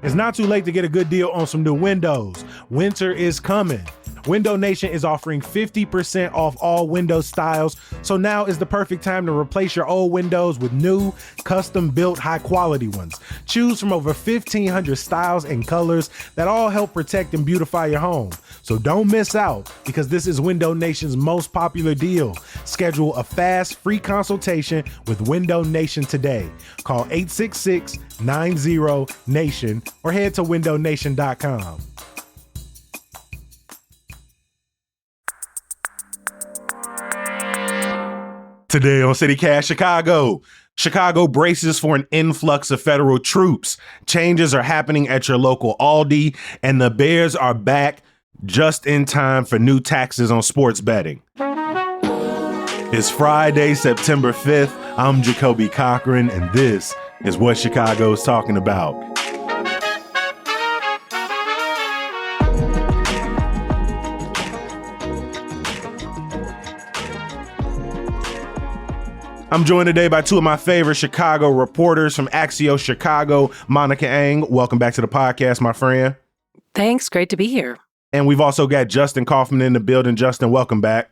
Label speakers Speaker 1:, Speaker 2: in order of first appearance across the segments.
Speaker 1: It's not too late to get a good deal on some new windows. Winter is coming. Window Nation is offering 50% off all window styles, so now is the perfect time to replace your old windows with new, custom-built, high-quality ones. Choose from over 1,500 styles and colors that all help protect and beautify your home. So don't miss out, because this is Window Nation's most popular deal. Schedule a fast, free consultation with Window Nation today. Call 866-90-NATION or head to windownation.com. Today on CityCast Chicago, Chicago braces for an influx of federal troops. Changes are happening at your local Aldi, and the Bears are back just in time for new taxes on sports betting. It's Friday, September 5th. I'm Jacoby Cochran, and this is what Chicago's talking about. I'm joined today by two of my favorite Chicago reporters from Axios Chicago, Monica Ang. Welcome back to the podcast, my friend.
Speaker 2: Thanks. Great to be here.
Speaker 1: And we've also got Justin Kaufman in the building. Justin, welcome back.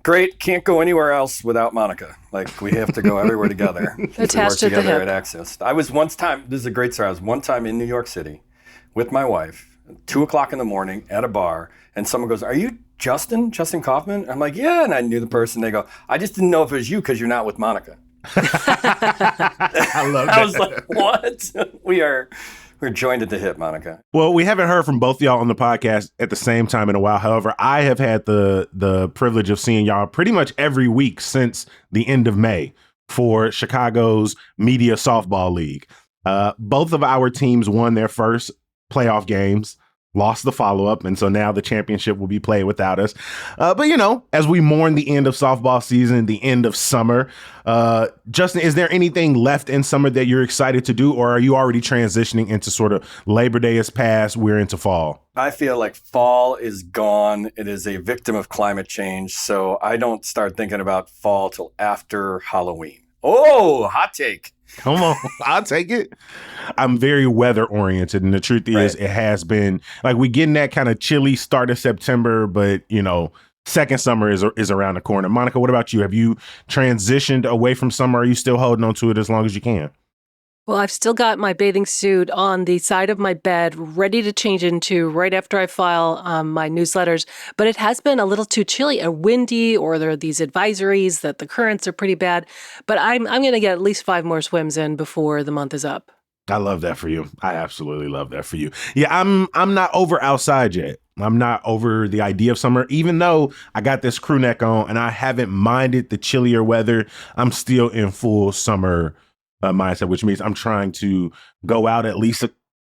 Speaker 3: Great. Can't go anywhere else without Monica. Like, we have to go everywhere together.
Speaker 2: Attached to the hip.
Speaker 3: At Axios. I was this is a great story. I was one time in New York City with my wife, 2:00 in the morning at a bar, and someone goes, "Are you Justin Kaufman?" I'm like, "Yeah," and I knew the person. They go, "I just didn't know if it was you because you're not with Monica."
Speaker 1: I love that.
Speaker 3: I was like, "What?" We're joined at the hip, Monica.
Speaker 1: Well, we haven't heard from both y'all on the podcast at the same time in a while. However, I have had the privilege of seeing y'all pretty much every week since the end of May for Chicago's Media Softball League. Both of our teams won their first playoff games, lost the follow-up, and so now the championship will be played without us. But, you know, as we mourn the end of softball season, the end of summer, Justin, is there anything left in summer that you're excited to do, or are you already transitioning into sort of Labor Day has passed, we're into fall?
Speaker 3: I feel like fall is gone. It is a victim of climate change, so I don't start thinking about fall till after Halloween. Oh, hot take.
Speaker 1: Come on, I'll take it. I'm very weather oriented, and the truth is, it has been like we getting that kind of chilly start of September, but you know, second summer is around the corner. Monica, what about you? Have you transitioned away from summer? Or are you still holding on to it as long as you can?
Speaker 2: Well, I've still got my bathing suit on the side of my bed, ready to change into right after I file my newsletters. But it has been a little too chilly or windy, or there are these advisories that the currents are pretty bad. But I'm going to get at least 5 more swims in before the month is up.
Speaker 1: I love that for you. I absolutely love that for you. Yeah, I'm not over outside yet. I'm not over the idea of summer, even though I got this crew neck on and I haven't minded the chillier weather. I'm still in full summer mindset, which means I'm trying to go out at least a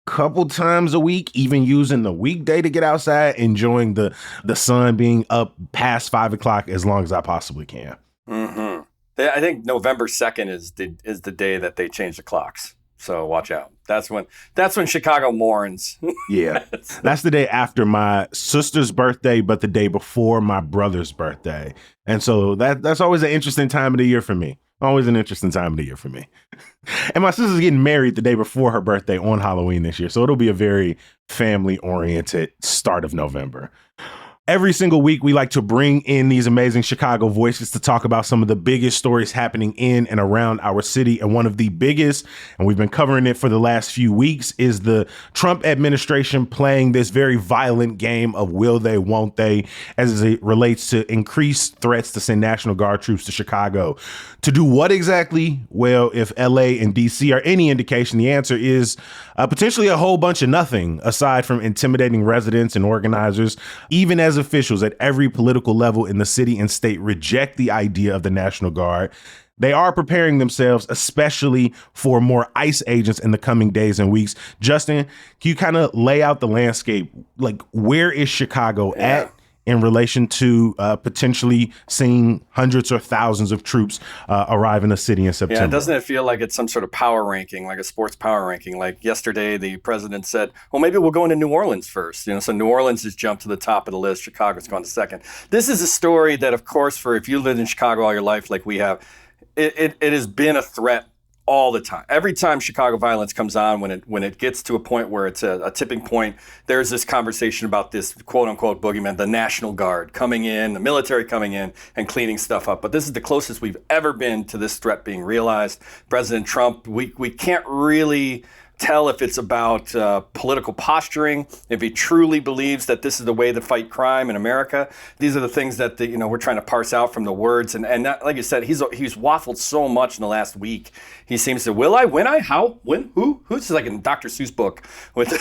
Speaker 1: couple times a week, even using the weekday to get outside, enjoying the sun being up past 5 o'clock as long as I possibly can.
Speaker 3: Mm-hmm. I think November 2nd is the day that they change the clocks. So watch out. That's when Chicago mourns.
Speaker 1: Yeah. That's the day after my sister's birthday, but the day before my brother's birthday. And so that's always an interesting time of the year for me. Always an interesting time of the year for me. And my sister's getting married the day before her birthday on Halloween this year. So it'll be a very family-oriented start of November. Every single week, we like to bring in these amazing Chicago voices to talk about some of the biggest stories happening in and around our city. And one of the biggest, and we've been covering it for the last few weeks, is the Trump administration playing this very violent game of will they, won't they, as it relates to increased threats to send National Guard troops to Chicago. To do what exactly? Well, if LA and DC are any indication, the answer is potentially a whole bunch of nothing, aside from intimidating residents and organizers, even as officials at every political level in the city and state reject the idea of the National Guard. They are preparing themselves, especially for more ICE agents in the coming days and weeks. Justin, can you kind of lay out the landscape? Like, where is Chicago at in relation to potentially seeing hundreds or thousands of troops arrive in the city in September?
Speaker 3: Yeah, doesn't it feel like it's some sort of power ranking, like a sports power ranking? Like yesterday, the president said, well, maybe we'll go into New Orleans first. You know, so New Orleans has jumped to the top of the list. Chicago's gone to second. This is a story that, of course, for if you lived in Chicago all your life like we have, it has been a threat all the time. Every time Chicago violence comes on, when it gets to a point where it's a tipping point, there's this conversation about this quote unquote boogeyman, the National Guard coming in, the military coming in and cleaning stuff up. But this is the closest we've ever been to this threat being realized. President Trump, we can't really tell if it's about political posturing, if he truly believes that this is the way to fight crime in America. These are the things that we're trying to parse out from the words. And that, like you said, he's waffled so much in the last week. He seems to, will I, when I, how, when, who? Who's like in Dr. Seuss book with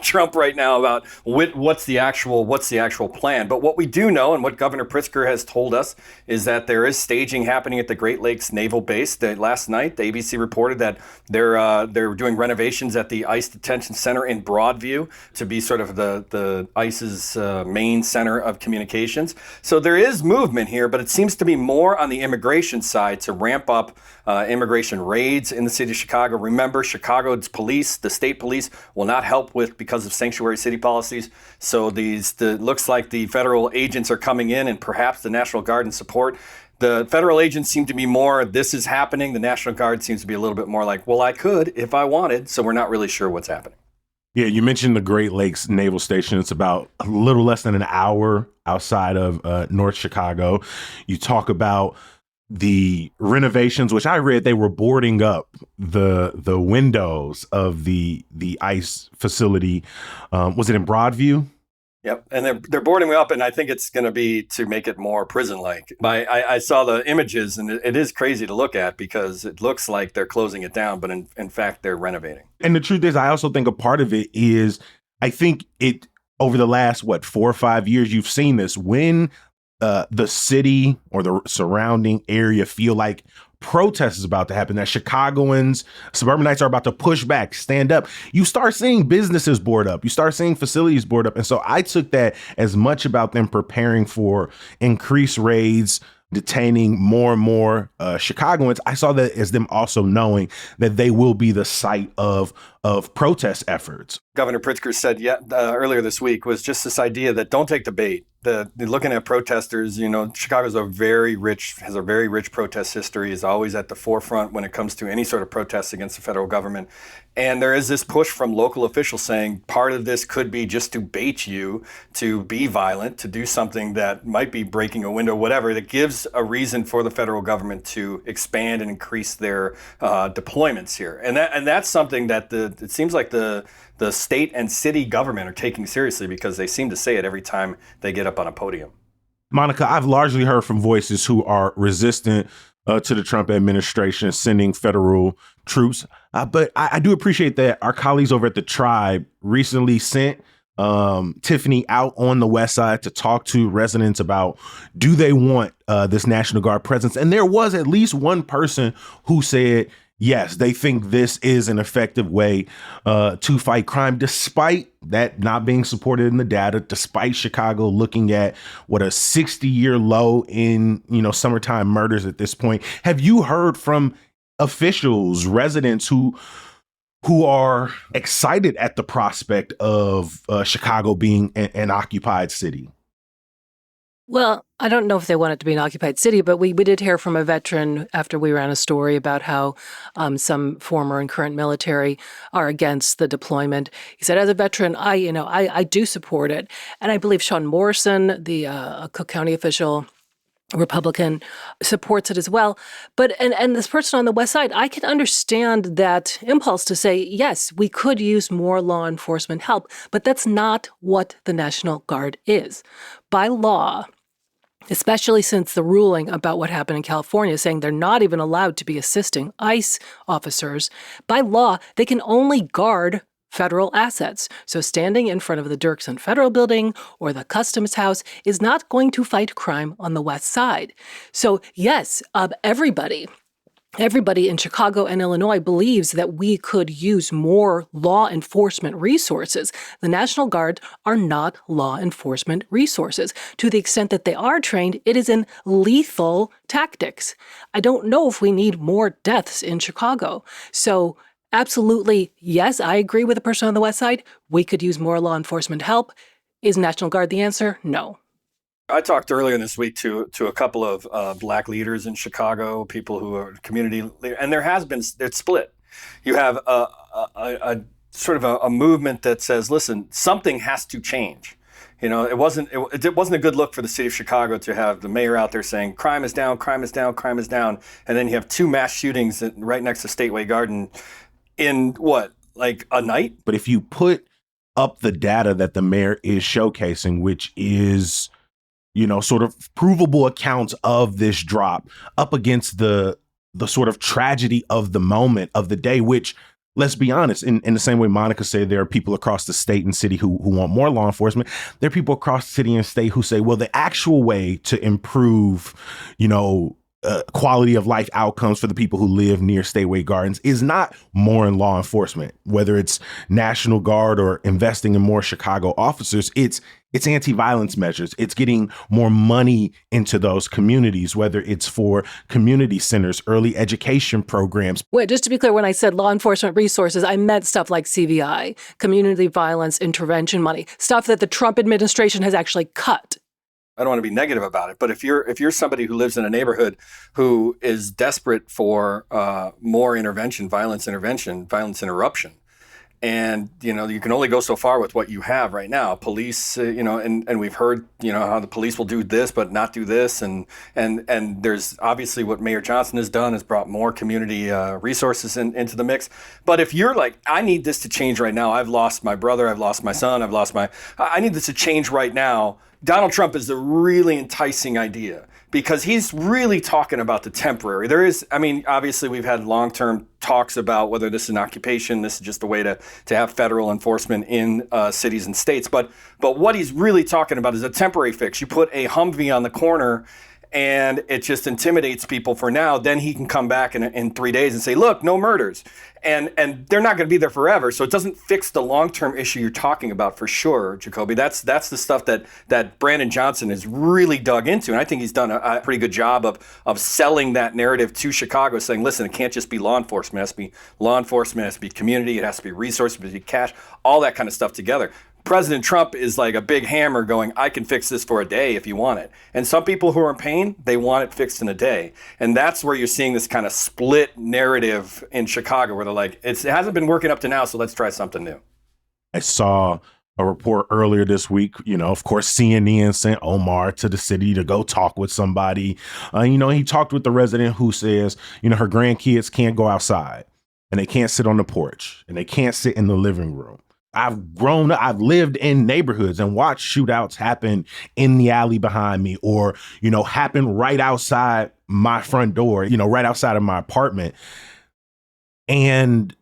Speaker 3: Trump right now about what's the actual plan. But what we do know, and what Governor Pritzker has told us, is that there is staging happening at the Great Lakes Naval Base. That last night, the ABC reported that they're doing renovations at the ICE detention center in Broadview to be sort of the ICE's main center of communications. So there is movement here, but it seems to be more on the immigration side to ramp up immigration raids in the city of Chicago. Remember, Chicago's police, the state police, will not help because of sanctuary city policies. So looks like the federal agents are coming in, and perhaps the National Guard in support. The federal agents seem to be more, this is happening. The National Guard seems to be a little bit more like, well, I could if I wanted. So we're not really sure what's happening.
Speaker 1: Yeah, you mentioned the Great Lakes Naval Station. It's about a little less than an hour outside of North Chicago. You talk about the renovations, which I read they were boarding up the windows of the ICE facility. Was it in Broadview?
Speaker 3: Yep, and they're boarding me up, and I think it's going to be to make it more prison-like. I saw the images, and it is crazy to look at because it looks like they're closing it down, but in fact, they're renovating.
Speaker 1: And the truth is, I also think a part of it is, I think it over the last, 4 or 5 years, you've seen this when the city or the surrounding area feel like protest is about to happen, that Chicagoans, suburbanites are about to push back, stand up. You start seeing businesses board up. You start seeing facilities board up. And so I took that as much about them preparing for increased raids, detaining more and more Chicagoans. I saw that as them also knowing that they will be the site of protest efforts.
Speaker 3: Governor Pritzker said earlier this week was just this idea that don't take the bait. Looking at protesters, Chicago's has a very rich protest history, is always at the forefront when it comes to any sort of protests against the federal government. And there is this push from local officials saying part of this could be just to bait you to be violent, to do something that might be breaking a window, whatever, that gives a reason for the federal government to expand and increase their deployments here. And that's something that it seems like the state and city government are taking seriously because they seem to say it every time they get up on a podium.
Speaker 1: Monica, I've largely heard from voices who are resistant to the Trump administration sending federal troops. But I do appreciate that our colleagues over at the Tribe recently sent Tiffany out on the West Side to talk to residents about, do they want this National Guard presence? And there was at least one person who said, yes, they think this is an effective way to fight crime, despite that not being supported in the data, despite Chicago looking at a 60-year low in, summertime murders at this point. Have you heard from officials, residents who are excited at the prospect of Chicago being an occupied city?
Speaker 2: Well, I don't know if they want it to be an occupied city, but we did hear from a veteran after we ran a story about how some former and current military are against the deployment. He said, as a veteran, I do support it. And I believe Sean Morrison, the Cook County official, Republican, supports it as well. But and this person on the West Side, I can understand that impulse to say, yes, we could use more law enforcement help, but that's not what the National Guard is. By law, especially since the ruling about what happened in California, saying they're not even allowed to be assisting ICE officers, by law, they can only guard federal assets. So standing in front of the Dirksen Federal Building or the Customs House is not going to fight crime on the West Side. So yes, everybody in Chicago and Illinois believes that we could use more law enforcement resources. The National Guard are not law enforcement resources. To the extent that they are trained, it is in lethal tactics. I don't know if we need more deaths in Chicago. So absolutely, yes, I agree with the person on the West Side. We could use more law enforcement help. Is National Guard the answer? No.
Speaker 3: I talked earlier this week to a couple of black leaders in Chicago, people who are community leaders, and it's split. You have a sort of a movement that says, listen, something has to change. It wasn't a good look for the city of Chicago to have the mayor out there saying crime is down, crime is down, crime is down, and then you have 2 mass shootings right next to Stateway Garden in like a night.
Speaker 1: But if you put up the data that the mayor is showcasing, which is, sort of provable accounts of this drop up against the sort of tragedy of the moment of the day, which, let's be honest, in the same way Monica said, there are people across the state and city who want more law enforcement. There are people across the city and state who say, well, the actual way to improve, quality of life outcomes for the people who live near Stateway Gardens is not more in law enforcement, whether it's National Guard or investing in more Chicago officers. It's anti-violence measures. It's getting more money into those communities, whether it's for community centers, early education programs.
Speaker 2: Wait, just to be clear, when I said law enforcement resources, I meant stuff like CVI, community violence intervention money, stuff that the Trump administration has actually cut.
Speaker 3: I don't want to be negative about it, but if you're somebody who lives in a neighborhood who is desperate for more intervention, violence interruption, and you can only go so far with what you have right now. Police, and we've heard how the police will do this but not do this, and there's obviously what Mayor Johnson has done has brought more community resources into the mix. But if you're like, I need this to change right now. I've lost my brother, I've lost my son, I need this to change right now. Donald Trump is a really enticing idea because he's really talking about the temporary. Obviously we've had long-term talks about whether this is an occupation, this is just a way to have federal enforcement in cities and states. But what he's really talking about is a temporary fix. You put a Humvee on the corner and it just intimidates people for now. Then he can come back in 3 days and say, look, no murders. And they're not going to be there forever. So it doesn't fix the long-term issue you're talking about for sure, Jacoby. That's the stuff that Brandon Johnson has really dug into. And I think he's done a pretty good job of selling that narrative to Chicago, saying, listen, it can't just be law enforcement. It has to be law enforcement, it has to be community, it has to be resources, it has to be cash, all that kind of stuff together. President Trump is like a big hammer going, I can fix this for a day if you want it. And some people who are in pain, they want it fixed in a day. And that's where you're seeing this kind of split narrative in Chicago where they're like, it hasn't been working up to now, so let's try something new.
Speaker 1: I saw a report earlier this week, of course, CNN sent Omar to the city to go talk with somebody. He talked with the resident who says, her grandkids can't go outside and they can't sit on the porch and they can't sit in the living room. I've lived in neighborhoods and watched shootouts happen in the alley behind me or, happen right outside my front door, right outside of my apartment. And,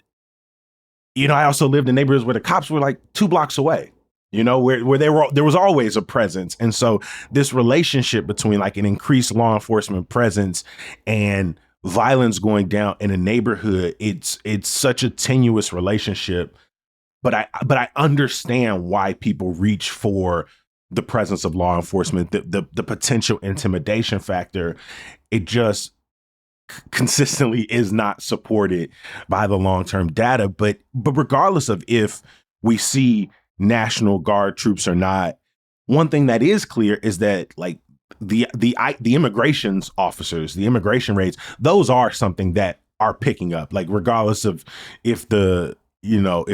Speaker 1: I also lived in neighborhoods where the cops were like 2 blocks away, where there was always a presence. And so this relationship between like an increased law enforcement presence and violence going down in a neighborhood, it's such a tenuous relationship. But I understand why people reach for the presence of law enforcement, the potential intimidation factor. It just consistently is not supported by the long-term data. But regardless of if we see National Guard troops or not, one thing that is clear is that like the immigrations officers, the immigration rates, those are something that are picking up. Like regardless of if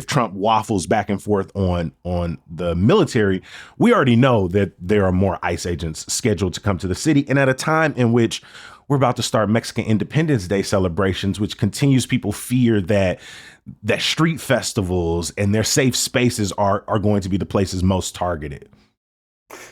Speaker 1: Trump waffles back and forth on the military, we already know that there are more ICE agents scheduled to come to the city. And at a time in which we're about to start Mexican Independence Day celebrations, which continues people fear that street festivals and their safe spaces are going to be the places most targeted.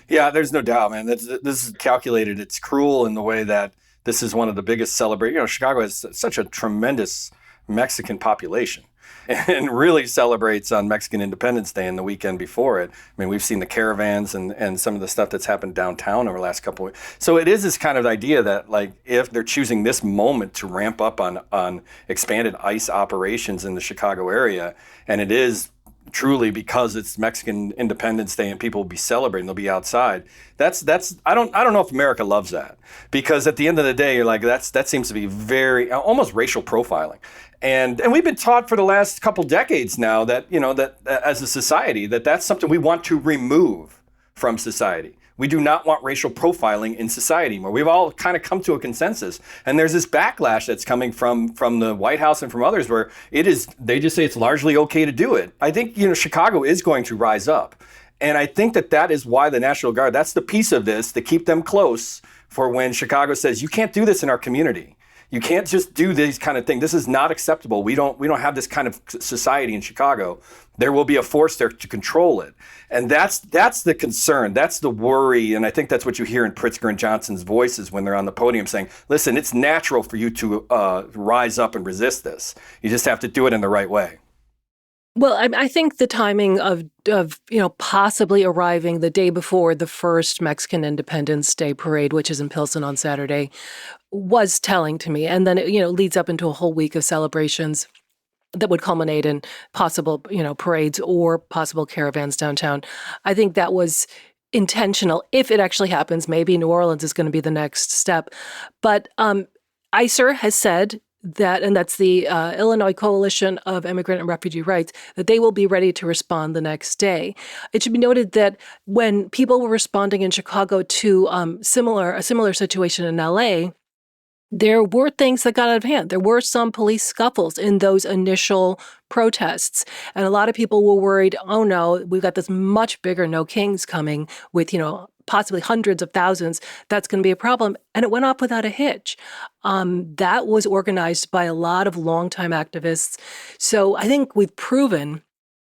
Speaker 3: Yeah, there's no doubt, man. This is calculated. It's cruel in the way that this is one of the biggest celebrations. Chicago has such a tremendous Mexican population and really celebrates on Mexican Independence Day and the weekend before it. I mean, we've seen the caravans and some of the stuff that's happened downtown over the last couple of weeks. So it is this kind of idea that like if they're choosing this moment to ramp up on expanded ICE operations in the Chicago area, and it is truly because it's Mexican Independence Day and people will be celebrating, they'll be outside. That's I don't know if America loves that, because at the end of the day, you're like that seems to be very almost racial profiling. And we've been taught for the last couple decades now that, that as a society, that's something we want to remove from society. We do not want racial profiling in society anymore. We've all kind of come to a consensus. And there's this backlash that's coming from the White House and from others where they just say it's largely okay to do it. I think, Chicago is going to rise up. And I think that is why the National Guard, that's the piece of this to keep them close for when Chicago says, you can't do this in our community. You can't just do these kind of things. This is not acceptable. We don't have this kind of society in Chicago. There will be a force there to control it. And that's the concern. That's the worry. And I think that's what you hear in Pritzker and Johnson's voices when they're on the podium saying, listen, it's natural for you to rise up and resist this. You just have to do it in the right way.
Speaker 2: Well, I think the timing of possibly arriving the day before the first Mexican Independence Day parade, which is in Pilsen on Saturday, was telling to me. And then it leads up into a whole week of celebrations that would culminate in possible parades or possible caravans downtown. I think that was intentional. If it actually happens, maybe New Orleans is going to be the next step. But ICER has said that, and that's the Illinois Coalition of Immigrant and Refugee Rights, that they will be ready to respond the next day. It should be noted that when people were responding in Chicago to a similar situation in LA, there were things that got out of hand. There were some police scuffles in those initial protests. And a lot of people were worried, oh no, we've got this much bigger No Kings coming with, possibly hundreds of thousands. That's going to be a problem. And it went off without a hitch. That was organized by a lot of longtime activists. So I think we've proven,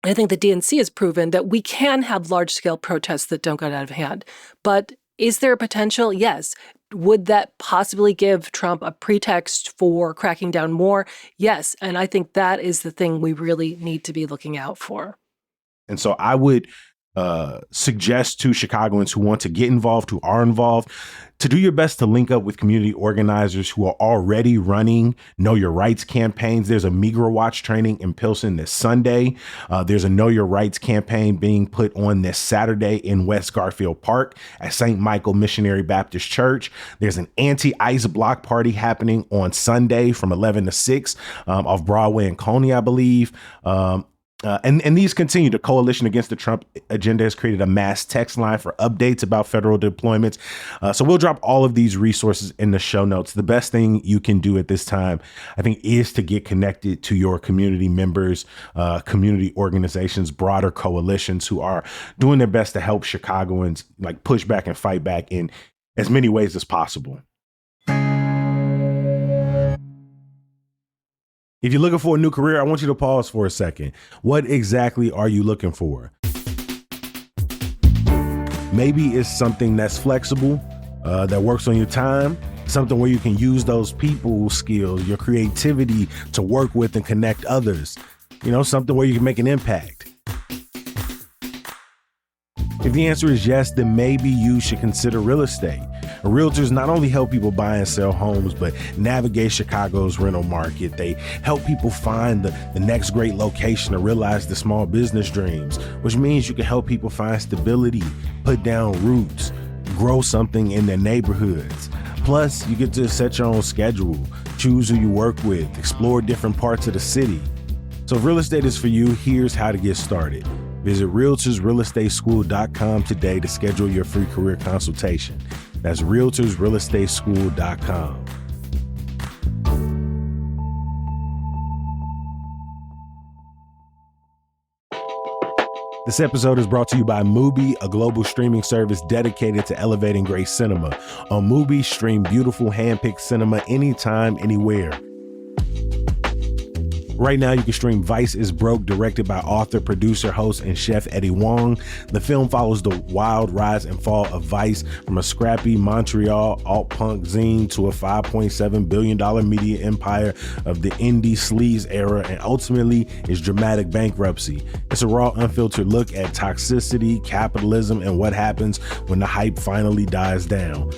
Speaker 2: I think the DNC has proven that we can have large-scale protests that don't get out of hand. But is there a potential? Yes. Would that possibly give Trump a pretext for cracking down more? Yes. And I think that is the thing we really need to be looking out for.
Speaker 1: And so I would suggest to Chicagoans who want to get involved, who are involved, to do your best to link up with community organizers who are already running Know Your Rights campaigns. There's a Migra Watch training in Pilsen this Sunday. There's a Know Your Rights campaign being put on this Saturday in West Garfield Park at St. Michael Missionary Baptist Church. There's an anti-ICE block party happening on Sunday from 11 to 6 off Broadway and Coney, I believe. And these continue. The Coalition Against the Trump Agenda has created a mass text line for updates about federal deployments. So we'll drop all of these resources in the show notes. The best thing you can do at this time, I think, is to get connected to your community members, community organizations, broader coalitions who are doing their best to help Chicagoans push back and fight back in as many ways as possible. If you're looking for a new career, I want you to pause for a second. What exactly are you looking for? Maybe it's something that's flexible, that works on your time, something where you can use those people skills, your creativity to work with and connect others, something where you can make an impact. If the answer is yes, then maybe you should consider real estate. Realtors not only help people buy and sell homes, but navigate Chicago's rental market. They help people find the next great location to realize the small business dreams, which means you can help people find stability, put down roots, grow something in their neighborhoods. Plus, you get to set your own schedule, choose who you work with, explore different parts of the city. So if real estate is for you, here's how to get started. Visit realtorsrealestateschool.com today to schedule your free career consultation. That's realtorsrealestateschool.com. This episode is brought to you by Mubi, a global streaming service dedicated to elevating great cinema. On Mubi, stream beautiful hand-picked cinema anytime, anywhere. Right now, you can stream Vice is Broke, directed by author, producer, host, and chef Eddie Wong. The film follows the wild rise and fall of Vice from a scrappy Montreal alt-punk zine to a $5.7 billion media empire of the indie sleaze era, and ultimately its dramatic bankruptcy. It's a raw, unfiltered look at toxicity, capitalism, and what happens when the hype finally dies down.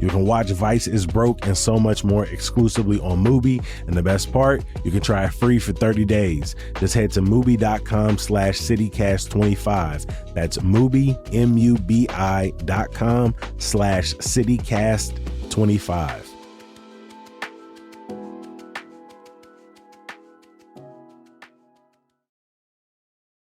Speaker 1: You can watch Vice is Broke and so much more exclusively on Mubi. And the best part, you can try it free for 30 days. Just head to Mubi.com/CityCast25. That's Mubi, MUBI.com/CityCast25.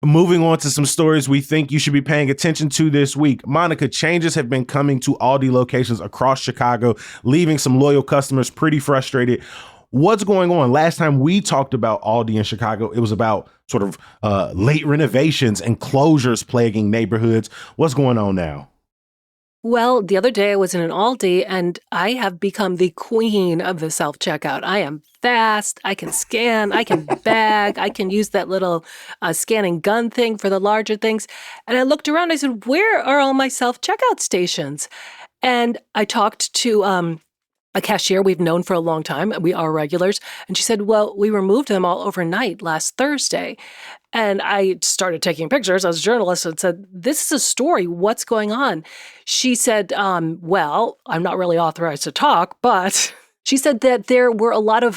Speaker 1: Moving on to some stories we think you should be paying attention to this week. Monica, changes have been coming to Aldi locations across Chicago, leaving some loyal customers pretty frustrated. What's going on? Last time we talked about Aldi in Chicago, it was about sort of late renovations and closures plaguing neighborhoods. What's going on now?
Speaker 2: Well, the other day I was in an Aldi and I have become the queen of the self-checkout. I am fast. I can scan. I can bag. I can use that little scanning gun thing for the larger things. And I looked around. I said, where are all my self-checkout stations? And I talked to a cashier we've known for a long time. We are regulars. And she said, well, we removed them all overnight last Thursday. And I started taking pictures as a journalist and said, this is a story. What's going on? She said, well, I'm not really authorized to talk, but she said that there were a lot of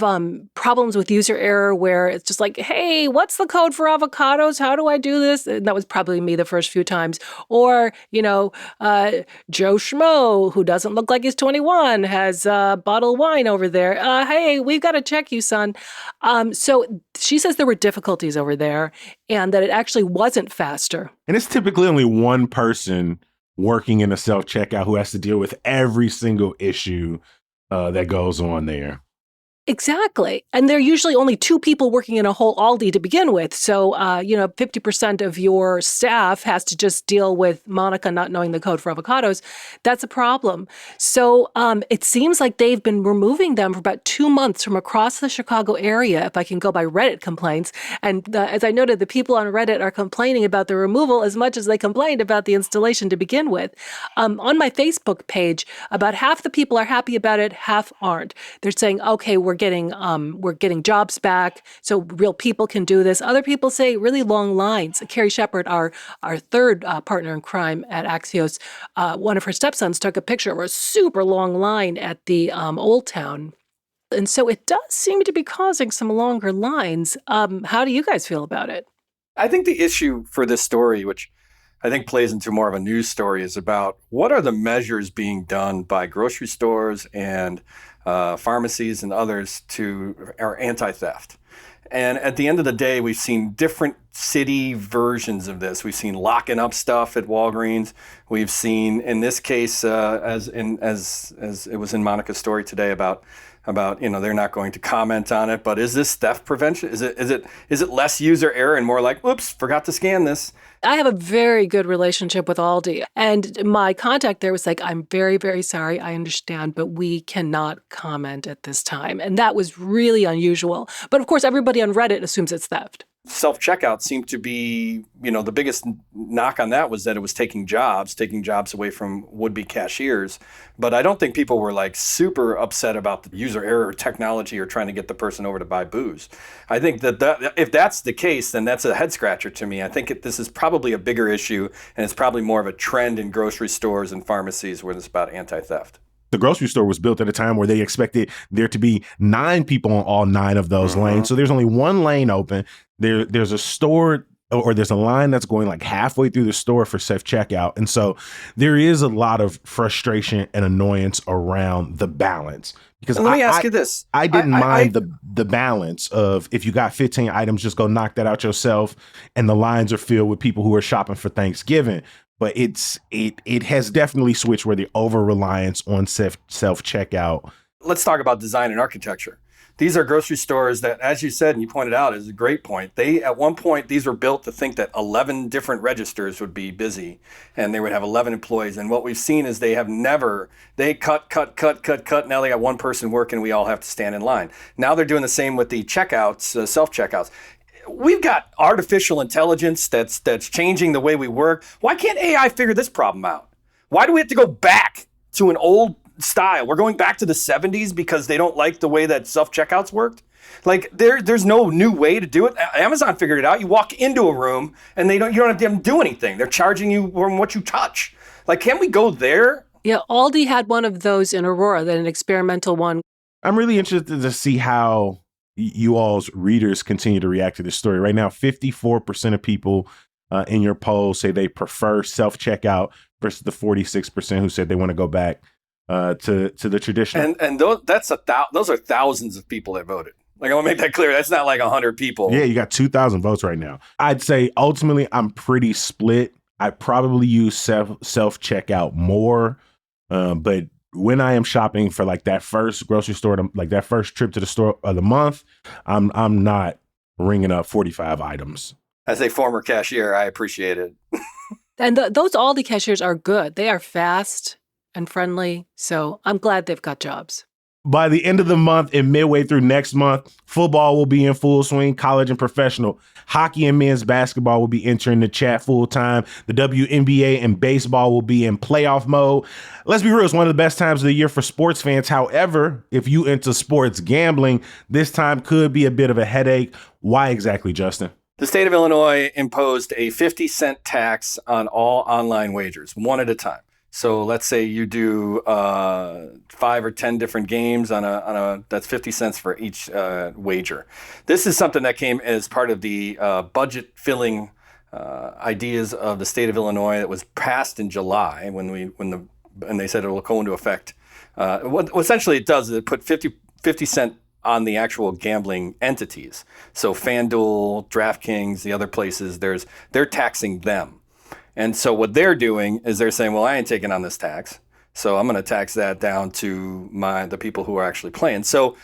Speaker 2: problems with user error where it's just like, hey, what's the code for avocados? How do I do this? And that was probably me the first few times. Or, Joe Schmo, who doesn't look like he's 21, has a bottle of wine over there. Hey, we've got to check you, son. So she says there were difficulties over there and that it actually wasn't faster.
Speaker 1: And it's typically only one person working in a self-checkout who has to deal with every single issue that goes on there.
Speaker 2: Exactly. And there are usually only two people working in a whole Aldi to begin with. So, 50% of your staff has to just deal with Monica not knowing the code for avocados. That's a problem. So it seems like they've been removing them for about 2 months from across the Chicago area, if I can go by Reddit complaints. And as I noted, the people on Reddit are complaining about the removal as much as they complained about the installation to begin with. On my Facebook page, about half the people are happy about it, half aren't. They're saying, okay, we're getting jobs back, so real people can do this. Other people say really long lines. Carrie Shepard, our third partner in crime at Axios, one of her stepsons took a picture of a super long line at the Old Town. And so it does seem to be causing some longer lines. How do you guys feel about it?
Speaker 3: I think the issue for this story, which I think plays into more of a news story, is about what are the measures being done by grocery stores and pharmacies and others are anti-theft. And at the end of the day, we've seen different city versions of this. We've seen locking up stuff at Walgreens. We've seen, in this case, as it was in Monica's story today about they're not going to comment on it. But is this theft prevention? Is it less user error and more like, oops, forgot to scan this?
Speaker 2: I have a very good relationship with Aldi. And my contact there was like, I'm very, very sorry. I understand, but we cannot comment at this time. And that was really unusual. But of course, everybody on Reddit assumes it's theft.
Speaker 3: Self-checkout seemed to be, the biggest knock on that was that it was taking jobs away from would-be cashiers. But I don't think people were like super upset about the user error or technology or trying to get the person over to buy booze. I think that if that's the case, then that's a head scratcher to me. I think this is probably a bigger issue, and it's probably more of a trend in grocery stores and pharmacies when it's about anti-theft.
Speaker 1: The grocery store was built at a time where they expected there to be 9 people on all 9 of those lanes. So there's only one lane open. There's a store or there's a line that's going like halfway through the store for self-checkout. And so there is a lot of frustration and annoyance around the balance. Because
Speaker 3: let me ask you this.
Speaker 1: I didn't mind the balance of if you got 15 items, just go knock that out yourself. And the lines are filled with people who are shopping for Thanksgiving. But it has definitely switched where the over-reliance on self-checkout.
Speaker 3: Let's talk about design and architecture. These are grocery stores that, as you said and you pointed out, is a great point. At one point, these were built to think that 11 different registers would be busy and they would have 11 employees. And what we've seen is they cut. Now they got one person working. We all have to stand in line. Now they're doing the same with the checkouts, self-checkouts. We've got artificial intelligence that's changing the way we work. Why can't AI figure this problem out? Why do we have to go back to an old style? We're going back to the 70s because they don't like the way that self-checkouts worked. Like there's no new way to do it. Amazon figured it out. You walk into a room and you don't have to do anything. They're charging you from what you touch. Like, can we go there?
Speaker 2: Yeah, Aldi had one of those in Aurora, an experimental one.
Speaker 1: I'm really interested to see how you all's readers continue to react to this story. Right now, 54% of people in your poll say they prefer self-checkout versus the 46% who said they want to go back to the traditional.
Speaker 3: And those are thousands of people that voted. Like, I want to make that clear. That's not like 100 people.
Speaker 1: Yeah, you got 2,000 votes right now. I'd say ultimately I'm pretty split. I probably use self-checkout more, but when I am shopping for like that first grocery store, like that first trip to the store of the month, I'm not ringing up 45 items.
Speaker 3: As a former cashier, I appreciate it.
Speaker 2: And those Aldi cashiers are good. They are fast and friendly. So I'm glad they've got jobs.
Speaker 1: By the end of the month and midway through next month, football will be in full swing, college and professional. Hockey and men's basketball will be entering the chat full time. The WNBA and baseball will be in playoff mode. Let's be real, it's one of the best times of the year for sports fans. However, if you into sports gambling, this time could be a bit of a headache. Why exactly, Justin?
Speaker 3: The state of Illinois imposed a 50-cent tax on all online wagers, one at a time. So let's say you do 5 or 10 different games on a that's 50 cents for each wager. This is something that came as part of the budget filling ideas of the state of Illinois that was passed in July when they said it will go into effect. What essentially it does is it put 50 cent on the actual gambling entities. So FanDuel, DraftKings, the other places, they're taxing them. And so what they're doing is they're saying, well, I ain't taking on this tax. So I'm going to tax that down to the people who are actually playing. So,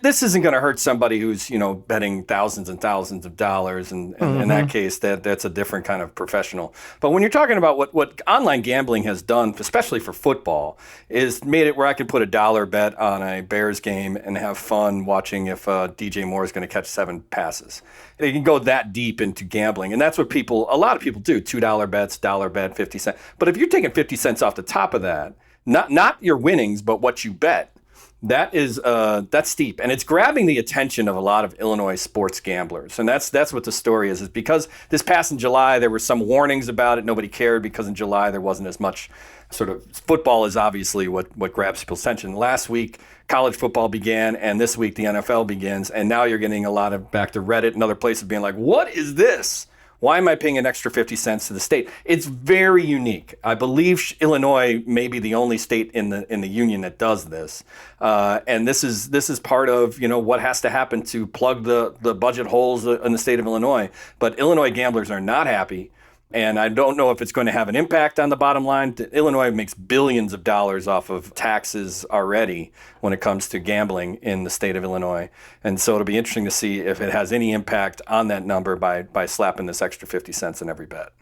Speaker 3: this isn't going to hurt somebody who's, betting thousands and thousands of dollars. And in that case, that's a different kind of professional. But when you're talking about what online gambling has done, especially for football, is made it where I can put $1 bet on a Bears game and have fun watching if DJ Moore is going to catch 7 passes. They can go that deep into gambling. And that's what a lot of people do, $2 bets, $1 bet, 50 cents. But if you're taking 50 cents off the top of that, not your winnings, but what you bet, that's steep. And it's grabbing the attention of a lot of Illinois sports gamblers. And that's what the story is because this passed in July, there were some warnings about it. Nobody cared because in July there wasn't as much sort of football is obviously what grabs people's attention. Last week, college football began, and this week the NFL begins. And now you're getting a lot of back to Reddit and other places being like, what is this? Why am I paying an extra 50 cents to the state? It's very unique. I believe Illinois may be the only state in the union that does this. And this is part of, what has to happen to plug the budget holes in the state of Illinois. But Illinois gamblers are not happy. And I don't know if it's going to have an impact on the bottom line. Illinois makes billions of dollars off of taxes already when it comes to gambling in the state of Illinois. And so it'll be interesting to see if it has any impact on that number by slapping this extra 50 cents in every bet.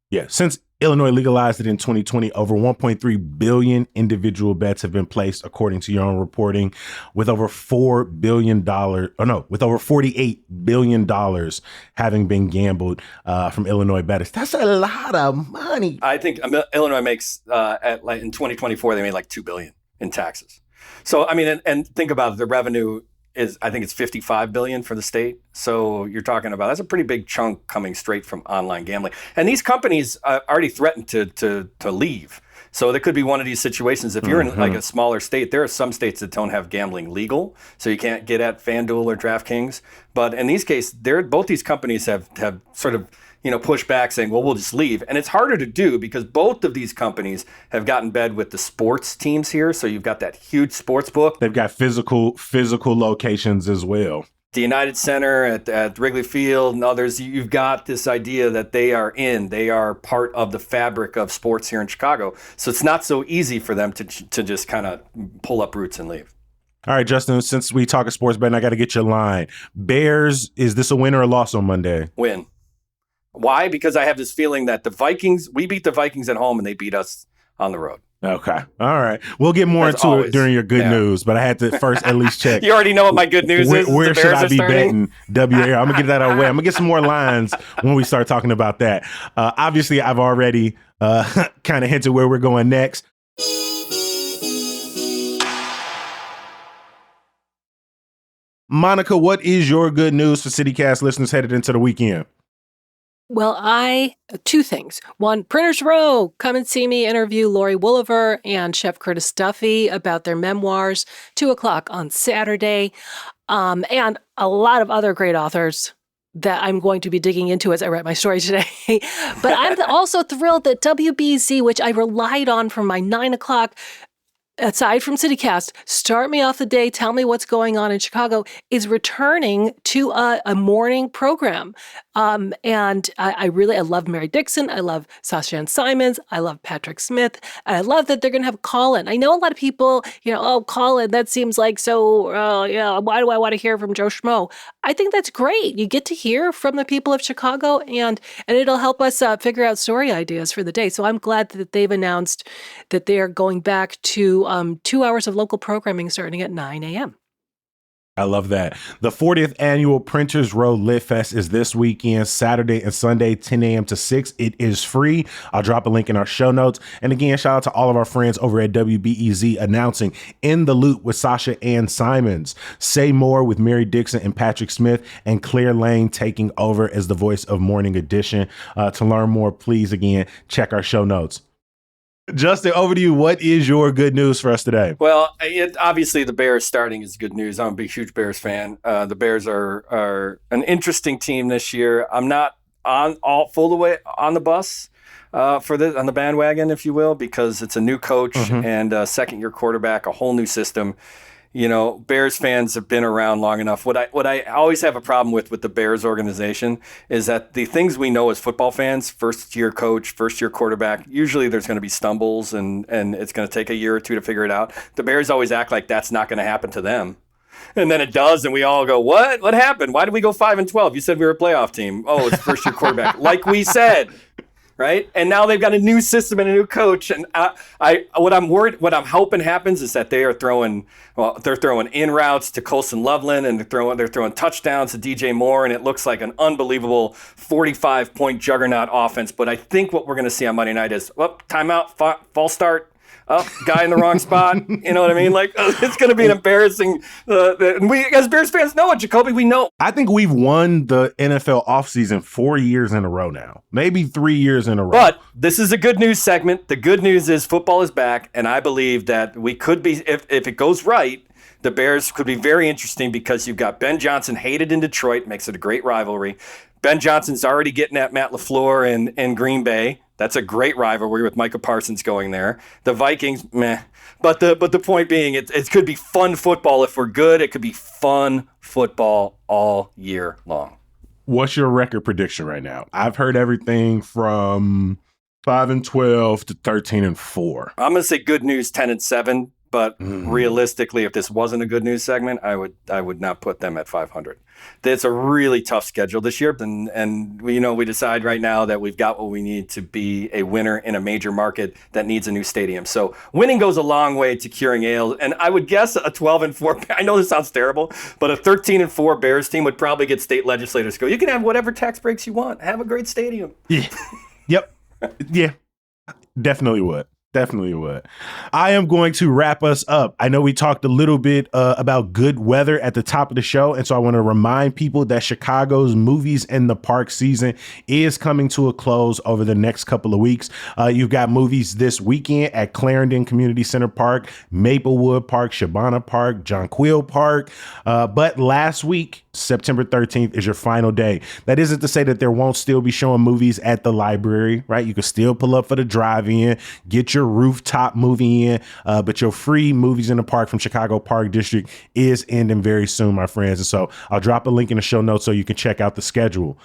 Speaker 1: Yeah, since Illinois legalized it in 2020, over 1.3 billion individual bets have been placed, according to your own reporting, with over $48 billion having been gambled from Illinois bettors. That's a lot of money.
Speaker 3: I think Illinois makes in 2024 they made like $2 billion in taxes. So I mean, and think about it, the revenue is, I think it's $55 billion for the state. So you're talking about, that's a pretty big chunk coming straight from online gambling. And these companies already threatened to leave. So there could be one of these situations. If you're in like a smaller state, there are some states that don't have gambling legal. So you can't get at FanDuel or DraftKings. But in these cases, both these companies have sort of push back saying, well, we'll just leave. And it's harder to do because both of these companies have gotten in bed with the sports teams here. So you've got that huge sports book.
Speaker 1: They've got physical locations as well.
Speaker 3: The United Center at Wrigley Field and others, you've got this idea that they are part of the fabric of sports here in Chicago. So it's not so easy for them to just kind of pull up roots and leave.
Speaker 1: All right, Justin, since we talk sports betting, I got to get your line. Bears, is this a win or a loss on Monday?
Speaker 3: Win. Why? Because I have this feeling that we beat the Vikings at home and they beat us on the road.
Speaker 1: Okay. All right. We'll get more into it during your good news, but I had to first at least check.
Speaker 3: You already know what my good news is.
Speaker 1: Where should I be betting WAR? I'm going to get that out of the way. I'm going to get some more lines when we start talking about that. Obviously, I've already kind of hinted where we're going next. Monica, what is your good news for CityCast listeners headed into the weekend?
Speaker 2: Well, two things. One, Printers Row, come and see me interview Lori Woolever and Chef Curtis Duffy about their memoirs, 2:00 on Saturday, and a lot of other great authors that I'm going to be digging into as I write my story today. But I'm also thrilled that WBZ, which I relied on for my 9:00 aside from CityCast, start me off the day, tell me what's going on in Chicago, is returning to a morning program. And I love Mary Dixon. I love Sasha Ann Simons. I love Patrick Smith. And I love that they're going to have Colin. I know a lot of people, Colin, that seems like why do I want to hear from Joe Schmo? I think that's great. You get to hear from the people of Chicago, and it'll help us figure out story ideas for the day. So I'm glad that they've announced that they are going back to 2 hours of local programming starting at 9 a.m.
Speaker 1: I love that. The 40th annual Printers Row Lit Fest is this weekend, Saturday and Sunday, 10 a.m. to 6. It is free. I'll drop a link in our show notes. And again, shout out to all of our friends over at WBEZ announcing In the Loop with Sasha Ann Simons, Say More with Mary Dixon and Patrick Smith, and Claire Lane taking over as the voice of Morning Edition. To learn more, please, again, check our show notes. Justin, over to you. What is your good news for us today?
Speaker 3: Well, obviously the Bears starting is good news. I'm a big, huge Bears fan. The Bears are an interesting team this year. I'm not full the way on the bus on the bandwagon, if you will, because it's a new coach and a second-year quarterback, a whole new system. Bears fans have been around long enough. What I always have a problem with the Bears organization is that the things we know as football fans, first-year coach, first-year quarterback, usually there's going to be stumbles and it's going to take a year or two to figure it out. The Bears always act like that's not going to happen to them. And then it does, and we all go, what? What happened? Why did we go 5-12? You said we were a playoff team. Oh, it's first-year quarterback. Like we said. Right. And now they've got a new system and a new coach. And what I'm hoping happens is that they're throwing in routes to Colson Loveland, and they're throwing touchdowns to DJ Moore. And it looks like an unbelievable 45-point juggernaut offense. But I think what we're going to see on Monday night is, timeout, false start. Oh, guy in the wrong spot. You know what I mean? Like, it's going to be an embarrassing. And we, as Bears fans, know it, Jacoby. We know.
Speaker 1: I think we've won the NFL offseason 4 years in a row now, maybe 3 years in a row.
Speaker 3: But this is a good news segment. The good news is football is back, and I believe that we could be, if it goes right, the Bears could be very interesting because you've got Ben Johnson hated in Detroit, makes it a great rivalry. Ben Johnson's already getting at Matt LaFleur in Green Bay. That's a great rivalry with Micah Parsons going there. The Vikings, meh. But the point being, it could be fun football if we're good. It could be fun football all year long.
Speaker 1: What's your record prediction right now? I've heard everything from 5-12 to 13-4.
Speaker 3: I'm going to say good news 10-7. But realistically, if this wasn't a good news segment, I would not put them at 500. It's a really tough schedule this year, and we decide right now that we've got what we need to be a winner in a major market that needs a new stadium. So winning goes a long way to curing ails, and I would guess a 12-4. I know this sounds terrible, but a 13-4 Bears team would probably get state legislators to go, you can have whatever tax breaks you want. Have a great stadium.
Speaker 1: Yeah. Yep. Yeah. Definitely would. Definitely would. I am going to wrap us up. I know we talked a little bit about good weather at the top of the show, and so I want to remind people that Chicago's Movies in the Park season is coming to a close over the next couple of weeks. You've got movies this weekend at Clarendon Community Center Park, Maplewood Park, Shabana Park, Jonquil Park. But last week, September 13th is your final day. That isn't to say that there won't still be showing movies at the library, right? You can still pull up for the drive-in, get your rooftop movie in, but your free Movies in the Park from Chicago Park District is ending very soon, my friends. And so I'll drop a link in the show notes so you can check out the schedule.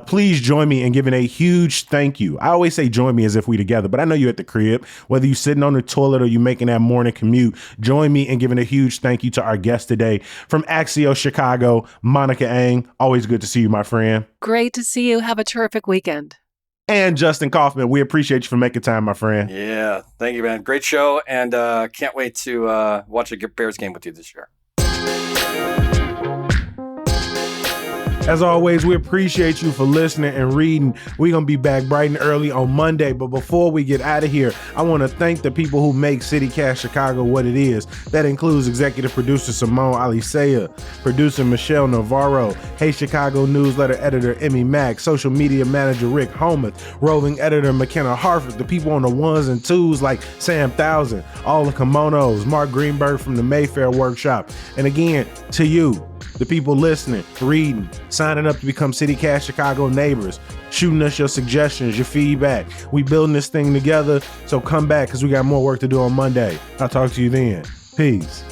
Speaker 1: Please join me in giving a huge thank you. I always say join me as if we together, but I know you're at the crib, whether you're sitting on the toilet or you're making that morning commute. Join me in giving a huge thank you to our guest today from Axios Chicago, Monica Ang. Always good to see you, my friend.
Speaker 2: Great to see you. Have a terrific weekend.
Speaker 1: And Justin Kaufman, we appreciate you for making time, my friend.
Speaker 3: Yeah, thank you, man. Great show, and can't wait to watch a Bears game with you this year.
Speaker 1: As always, we appreciate you for listening and reading. We're going to be back bright and early on Monday. But before we get out of here, I want to thank the people who make CityCast Chicago what it is. That includes executive producer Simone Alisea, producer Michelle Navarro, Hey Chicago newsletter editor Emmy Mack, social media manager Rick Homuth, roving editor McKenna Harford, the people on the ones and twos like Sam Thousand, all the kimonos, Mark Greenberg from the Mayfair Workshop. And again, to you, the people listening, reading, signing up to become City Cast Chicago neighbors, shooting us your suggestions, your feedback. We building this thing together, so come back because we got more work to do on Monday. I'll talk to you then. Peace.